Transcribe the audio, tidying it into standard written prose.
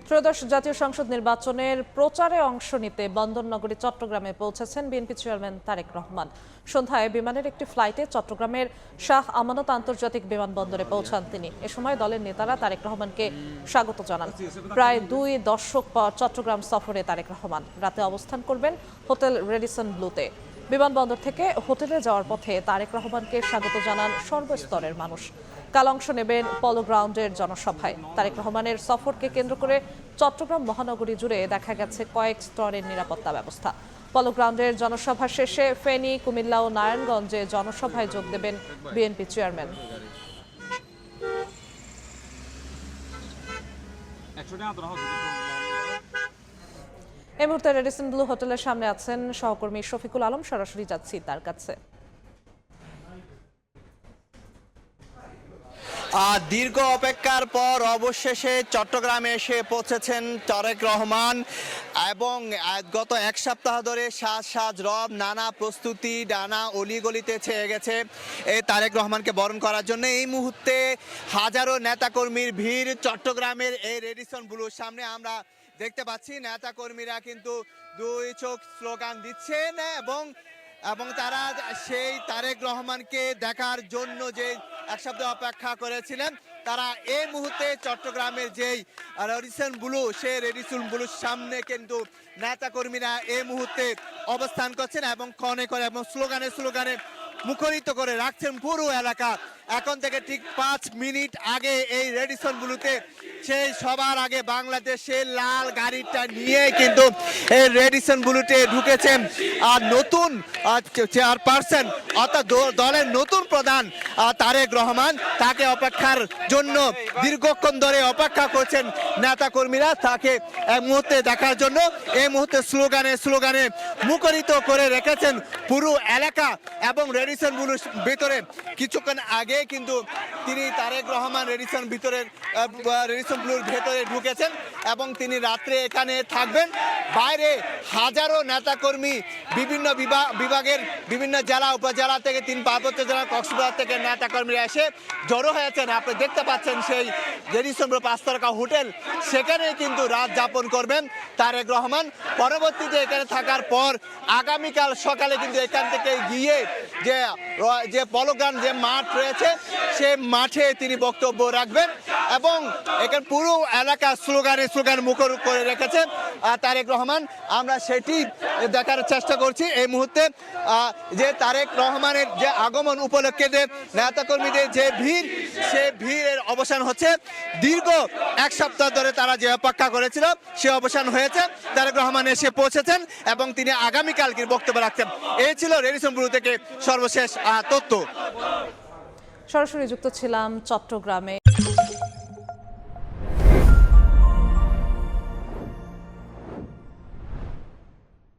ত্রয়োদশ জাতীয় সংসদ নির্বাচনের প্রচারে অংশ নিতে বন্দরনগরী চট্টগ্রামে পৌঁছেছেন বিএনপি চেয়ারম্যান তারেক রহমান। সন্ধ্যায় বিমানের একটি ফ্লাইটে চট্টগ্রামের শাহ আমানত আন্তর্জাতিক বিমানবন্দরে পৌঁছান তিনি। এ সময় দলের নেতারা তারেক রহমানকে স্বাগত জানান। প্রায় 2 দশক পর চট্টগ্রাম সফরে তারেক রহমান রাতে অবস্থান করবেন হোটেল রেডিসন ব্লুতে। বিমানবন্দর থেকে হোটেলে যাওয়ার পথে তারেক রহমানকে স্বাগত জানান সর্বস্তরের মানুষ। কাল অংশ নেবেন পলো গ্রাউন্ডের জনসভায়। তারেক রহমানের সফরকে কেন্দ্র করে চট্টগ্রাম মহানগরী জুড়ে দেখা গেছে কয়েক স্তরের নিরাপত্তা ব্যবস্থা। পলো গ্রাউন্ডের জনসভা শেষে ফেনী, কুমিল্লা ও নারায়ণগঞ্জে জনসভায় যোগ দেবেন বিএনপি চেয়ারম্যান। এই মুহূর্তে রেডিসন ব্লু হোটেলের সামনে আছেন সহকর্মী শফিকুল আলম, সরাসরি যাচ্ছি তার কাছে। দীর্ঘ অপেক্ষার পর অবশেষে চট্টগ্রামে এসে পৌঁছেছেন তারেক রহমান এবং গত এক সপ্তাহ ধরে সাজ রব নানা প্রস্তুতি নানা অলিগলিতে ছেয়ে গেছে এই তারেক রহমানকে বরণ করার জন্য। এই মুহূর্তে হাজারো নেতাকর্মীর ভিড় চট্টগ্রামের এই রেডিসন ব্লুর সামনে আমরা দেখতে পাচ্ছি। নেতাকর্মীরা কিন্তু দুই চোখ স্লোগান দিচ্ছেন এবং তারা সেই তারেক রহমানকে দেখার জন্য যে এক সপ্তাহ অপেক্ষা করেছিলেন, তারা এই মুহূর্তে চট্টগ্রামের যেই রেডিসন ব্লু সেই রেডিসন ব্লুর সামনে কিন্তু নেতাকর্মীরা এই মুহূর্তে অবস্থান করছেন এবং ক্ষণে করে এবং স্লোগানে মুখরিত করে রাখছেন পুরো এলাকা। এখন থেকে ঠিক 5 মিনিট আগে এই রেডিসন ব্লুতে সেই সবার আগে বাংলাদেশের লাল গাড়িটা নিয়ে কিন্তু এই রেডিসন ব্লুতে ঢুকেছেন আর নতুন চেয়ারপারসন অর্থাৎ দলের নতুন প্রধান তারেক রহমান। তাকে অপেক্ষার জন্য দীর্ঘক্ষণ ধরে অপেক্ষা করছেন নেতাকর্মীরা, তাকে এক মুহূর্তে দেখার জন্য এই মুহূর্তে স্লোগানে মুখরিত করে রেখেছেন পুরো এলাকা। এবং রেডিসন ব্লুর ভিতরে কিছুক্ষণ আগে কিন্তু তিনি তারেক রহমান রেডিসন ব্লুর ভেতরে ঢুকেছেন এবং তিনি রাত্রে এখানে থাকবেন। বাইরে হাজারো নেতাকর্মী বিভিন্ন বিভাগের বিভিন্ন জেলা উপজেলা থেকে পার্বত্য জেলা কক্সবাজার থেকে নেতাকর্মীরা এসে জড়ো হয়েছেন। আপনি দেখতে পাচ্ছেন সেই রেডিসন ব্লু 5 তারকা হোটেল, সেখানে কিন্তু রাত যাপন করবেন তারেক রহমান। পরবর্তীতে এখানে থাকার পর আগামীকাল সকালে কিন্তু এখান থেকে গিয়ে যে পলোগ্রাউন্ড যে মাঠ রয়েছে সে মাঠে তিনি বক্তব্য রাখবেন এবং এখানে পুরো এলাকা স্লোগান মুখর করে রেখেছেন তারেক রহমান। আমরা সেটি দেখার চেষ্টা করছি এই মুহূর্তে যে তারেক রহমানের যে আগমন উপলক্ষে যে নেতাকর্মীদের যে ভিড়, সে ভিড়ের অবসান হচ্ছে। দীর্ঘ এক সপ্তাহ ধরে তারা যে অপেক্ষা করেছিল সে অবসান হয়েছে। তারেক রহমান এসে পৌঁছেছেন এবং তিনি আগামীকালকে বক্তব্য রাখছেন। এই ছিল রেডিসন ব্লু থেকে সর্বশেষ তথ্য। সরাসরি যুক্ত ছিলাম চট্টগ্রামে